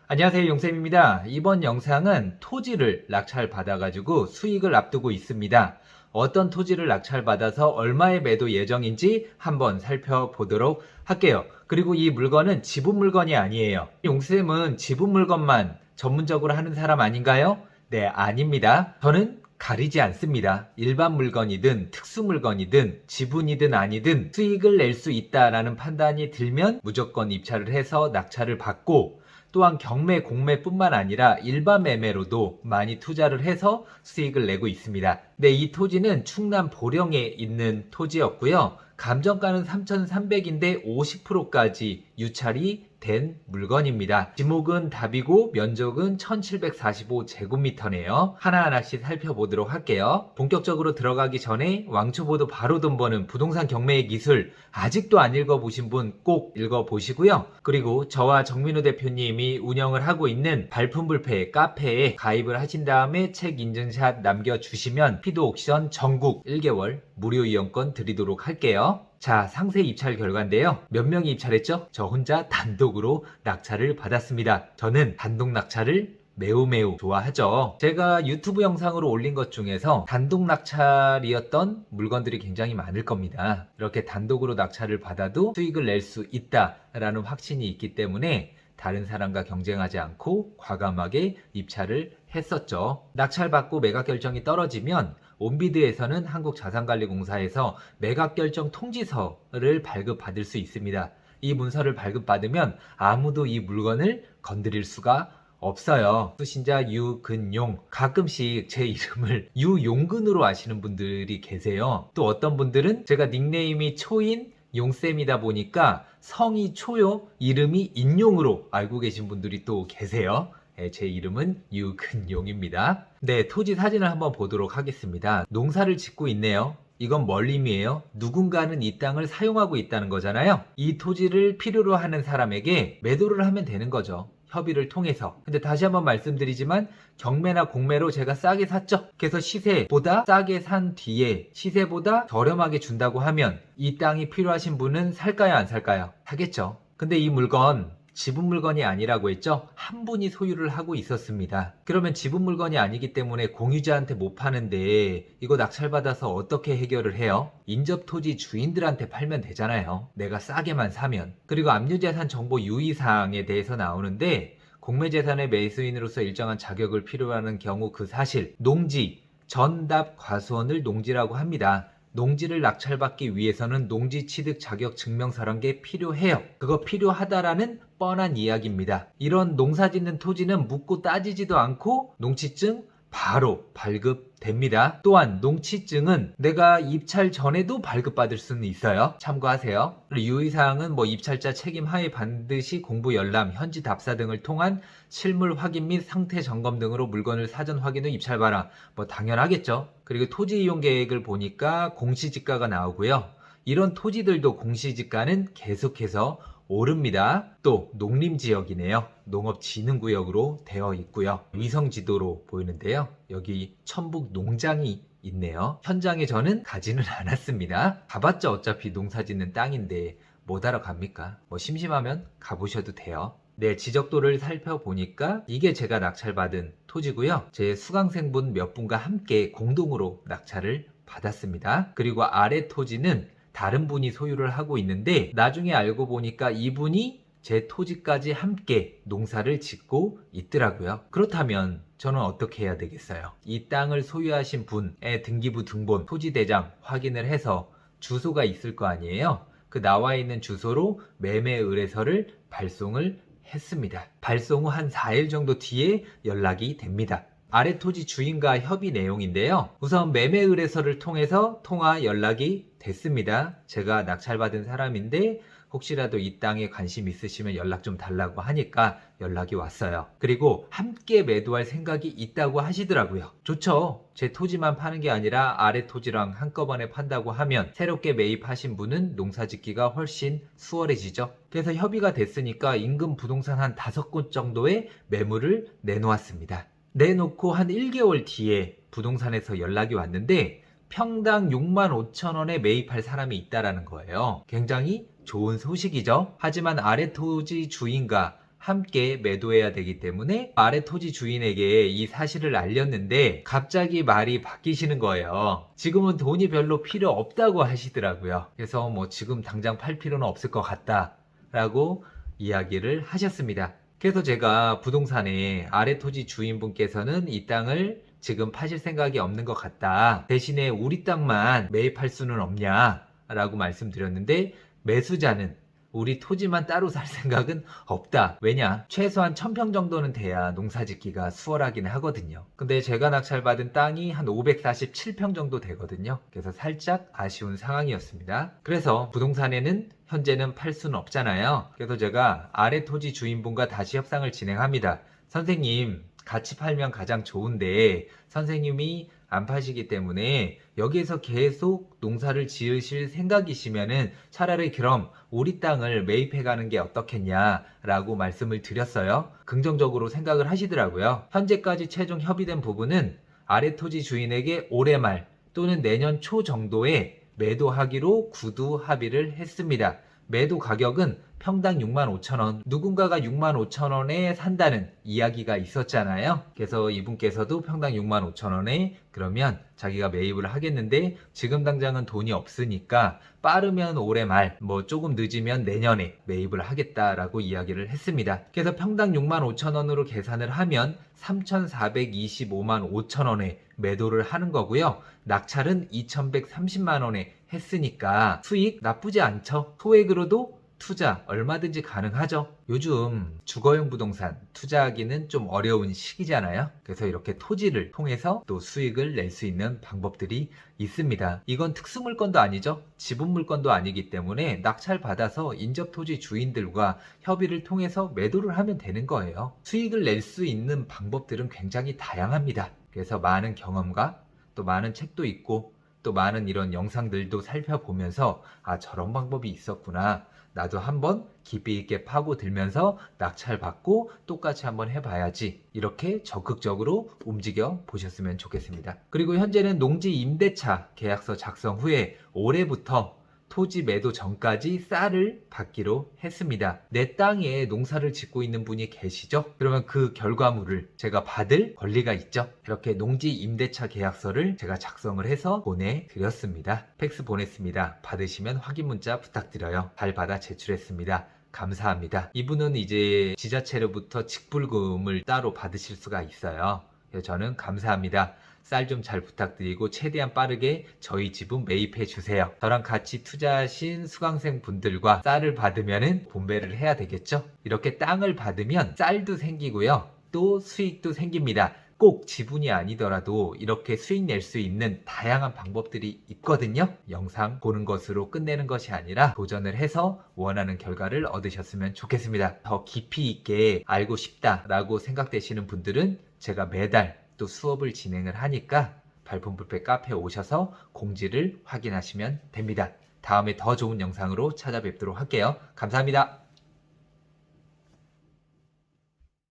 안녕하세요, 용쌤입니다. 이번 영상은 토지를 낙찰받아가지고 수익을 앞두고 있습니다. 어떤 토지를 낙찰받아서 얼마의 매도 예정인지 한번 살펴보도록 할게요. 그리고 이 물건은 지분 물건이 아니에요. 용쌤은 지분 물건만 전문적으로 하는 사람 아닌가요? 네, 아닙니다. 저는 가리지 않습니다. 일반 물건이든 특수 물건이든 지분이든 아니든 수익을 낼 수 있다라는 판단이 들면 무조건 입찰을 해서 낙찰을 받고, 또한 경매, 공매뿐만 아니라 일반 매매로도 많이 투자를 해서 수익을 내고 있습니다. 네, 이 토지는 충남 보령에 있는 토지였고요. 감정가는 3,300인데 50%까지 유찰이 된 물건입니다. 지목은 답이고 면적은 1745제곱미터네요. 하나하나씩 살펴보도록 할게요. 본격적으로 들어가기 전에 왕초보도 바로 돈 버는 부동산 경매의 기술 아직도 안 읽어보신 분 꼭 읽어보시고요. 그리고 저와 정민우 대표님이 운영을 하고 있는 발품불패 카페에 가입을 하신 다음에 책 인증샷 남겨주시면 피도 옥션 전국 1개월 무료 이용권 드리도록 할게요. 자, 상세 입찰 결과인데요. 몇 명이 입찰했죠? 저 혼자 단독으로 낙찰을 받았습니다. 저는 단독 낙찰을 매우 좋아하죠. 제가 유튜브 영상으로 올린 것 중에서 단독 낙찰이었던 물건들이 굉장히 많을 겁니다. 이렇게 단독으로 낙찰을 받아도 수익을 낼 수 있다라는 확신이 있기 때문에 다른 사람과 경쟁하지 않고 과감하게 입찰을 했었죠. 낙찰받고 매각 결정이 떨어지면 온비드에서는 한국자산관리공사에서 매각 결정 통지서를 발급받을 수 있습니다. 이 문서를 발급받으면 아무도 이 물건을 건드릴 수가 없어요. 수신자 유근용, 가끔씩 제 이름을 유용근으로 아시는 분들이 계세요. 또 어떤 분들은 제가 닉네임이 초인 용쌤이다 보니까 성이 초요, 이름이 인용으로 알고 계신 분들이 또 계세요. 네, 제 이름은 유근용입니다. 네, 토지 사진을 한번 보도록 하겠습니다. 농사를 짓고 있네요. 이건 멀림이에요. 누군가는 이 땅을 사용하고 있다는 거잖아요. 이 토지를 필요로 하는 사람에게 매도를 하면 되는 거죠. 협의를 통해서. 근데 다시 한번 말씀드리지만 경매나 공매로 제가 싸게 샀죠. 그래서 시세보다 싸게 산 뒤에 시세보다 저렴하게 준다고 하면 이 땅이 필요하신 분은 살까요, 안 살까요? 사겠죠. 근데 이 물건 지분 물건이 아니라고 했죠? 한 분이 소유를 하고 있었습니다. 그러면 지분 물건이 아니기 때문에 공유자한테 못 파는데 이거 낙찰받아서 어떻게 해결을 해요? 인접토지 주인들한테 팔면 되잖아요. 내가 싸게만 사면. 그리고 압류재산 정보 유의사항에 대해서 나오는데, 공매재산의 매수인으로서 일정한 자격을 필요하는 경우 그 사실, 농지, 전답 과수원을 농지라고 합니다. 농지를 낙찰받기 위해서는 농지 취득 자격 증명서란 게 필요해요. 그거 필요하다라는 뻔한 이야기입니다. 이런 농사 짓는 토지는 묻고 따지지도 않고 농취증 바로 발급됩니다. 또한 농취증은 내가 입찰 전에도 발급받을 수는 있어요. 참고하세요. 유의사항은 입찰자 책임 하에 반드시 공부 열람, 현지 답사 등을 통한 실물 확인 및 상태 점검 등으로 물건을 사전 확인 후 입찰봐라. 당연하겠죠. 그리고 토지 이용 계획을 보니까 공시지가가 나오고요. 이런 토지들도 공시지가는 계속해서 오릅니다. 또 농림지역이네요. 농업진흥구역으로 되어 있고요. 위성지도로 보이는데요. 여기 천북 농장이 있네요. 현장에 저는 가지는 않았습니다. 가봤자 어차피 농사짓는 땅인데 못 하러 갑니까? 심심하면 가보셔도 돼요. 네, 지적도를 살펴보니까 이게 제가 낙찰받은 토지고요. 제 수강생분 몇 분과 함께 공동으로 낙찰을 받았습니다. 그리고 아래 토지는 다른 분이 소유를 하고 있는데 나중에 알고 보니까 이분이 제 토지까지 함께 농사를 짓고 있더라고요. 그렇다면 저는 어떻게 해야 되겠어요? 이 땅을 소유하신 분의 등기부 등본, 토지대장 확인을 해서 주소가 있을 거 아니에요? 그 나와 있는 주소로 매매 의뢰서를 발송을 했습니다. 발송 후 한 4일 정도 뒤에 연락이 됩니다. 아래 토지 주인과 협의 내용인데요. 우선 매매 의뢰서를 통해서 통화 연락이 됐습니다. 제가 낙찰받은 사람인데 혹시라도 이 땅에 관심 있으시면 연락 좀 달라고 하니까 연락이 왔어요. 그리고 함께 매도할 생각이 있다고 하시더라고요. 좋죠. 제 토지만 파는 게 아니라 아래 토지랑 한꺼번에 판다고 하면 새롭게 매입하신 분은 농사짓기가 훨씬 수월해지죠. 그래서 협의가 됐으니까 인근 부동산 한 5곳 정도의 매물을 내놓았습니다. 내놓고 한 1개월 뒤에 부동산에서 연락이 왔는데 평당 65,000원에 매입할 사람이 있다라는 거예요. 굉장히 좋은 소식이죠. 하지만 아래 토지 주인과 함께 매도해야 되기 때문에 아래 토지 주인에게 이 사실을 알렸는데 갑자기 말이 바뀌시는 거예요. 지금은 돈이 별로 필요 없다고 하시더라고요. 그래서 뭐 지금 당장 팔 필요는 없을 것 같다 라고 이야기를 하셨습니다. 그래서 제가 부동산의 아래 토지 주인분께서는 이 땅을 지금 파실 생각이 없는 것 같다. 대신에 우리 땅만 매입할 수는 없냐? 라고 말씀드렸는데 매수자는 우리 토지만 따로 살 생각은 없다. 왜냐? 최소한 1000평 정도는 돼야 농사 짓기가 수월하긴 하거든요. 근데 제가 낙찰받은 땅이 한 547평 정도 되거든요. 그래서 살짝 아쉬운 상황이었습니다. 그래서 부동산에는 현재는 팔 수는 없잖아요. 그래서 제가 아래 토지 주인분과 다시 협상을 진행합니다. 선생님, 같이 팔면 가장 좋은데 선생님이 안 파시기 때문에 여기에서 계속 농사를 지으실 생각이시면은 차라리 그럼 우리 땅을 매입해 가는 게 어떻겠냐라고 말씀을 드렸어요. 긍정적으로 생각을 하시더라고요. 현재까지 최종 협의된 부분은 아래 토지 주인에게 올해 말 또는 내년 초 정도에 매도하기로 구두 합의를 했습니다. 매도 가격은 평당 65,000원, 누군가가 65,000원에 산다는 이야기가 있었잖아요. 그래서 이분께서도 평당 65,000원에 그러면 자기가 매입을 하겠는데 지금 당장은 돈이 없으니까 빠르면 올해 말, 뭐 조금 늦으면 내년에 매입을 하겠다라고 이야기를 했습니다. 그래서 평당 65,000원으로 계산을 하면 3,425만 5천원에 매도를 하는 거고요. 낙찰은 2,130만 원에 했으니까 수익 나쁘지 않죠. 소액으로도 투자 얼마든지 가능하죠. 요즘 주거용 부동산 투자하기는 좀 어려운 시기잖아요. 그래서 이렇게 토지를 통해서 또 수익을 낼 수 있는 방법들이 있습니다. 이건 특수물건도 아니죠. 지분물건도 아니기 때문에 낙찰 받아서 인접토지 주인들과 협의를 통해서 매도를 하면 되는 거예요. 수익을 낼 수 있는 방법들은 굉장히 다양합니다. 그래서 많은 경험과 또 많은 책도 있고 또 많은 이런 영상들도 살펴보면서 아, 저런 방법이 있었구나. 나도 한번 깊이 있게 파고들면서 낙찰받고 똑같이 한번 해봐야지. 이렇게 적극적으로 움직여 보셨으면 좋겠습니다. 그리고 현재는 농지 임대차 계약서 작성 후에 올해부터 토지 매도 전까지 쌀을 받기로 했습니다. 내 땅에 농사를 짓고 있는 분이 계시죠? 그러면 그 결과물을 제가 받을 권리가 있죠? 이렇게 농지 임대차 계약서를 제가 작성을 해서 보내드렸습니다. 팩스 보냈습니다. 받으시면 확인 문자 부탁드려요. 잘 받아 제출했습니다. 감사합니다. 이분은 이제 지자체로부터 직불금을 따로 받으실 수가 있어요. 그래서 저는 감사합니다. 쌀 좀 잘 부탁드리고 최대한 빠르게 저희 집은 매입해 주세요. 저랑 같이 투자하신 수강생 분들과 쌀을 받으면은 분배를 해야 되겠죠? 이렇게 땅을 받으면 쌀도 생기고요. 또 수익도 생깁니다. 꼭 지분이 아니더라도 이렇게 수익 낼 수 있는 다양한 방법들이 있거든요. 영상 보는 것으로 끝내는 것이 아니라 도전을 해서 원하는 결과를 얻으셨으면 좋겠습니다. 더 깊이 있게 알고 싶다라고 생각되시는 분들은 제가 매달 또 수업을 진행을 하니까 발품불패 카페에 오셔서 공지를 확인하시면 됩니다. 다음에 더 좋은 영상으로 찾아뵙도록 할게요. 감사합니다.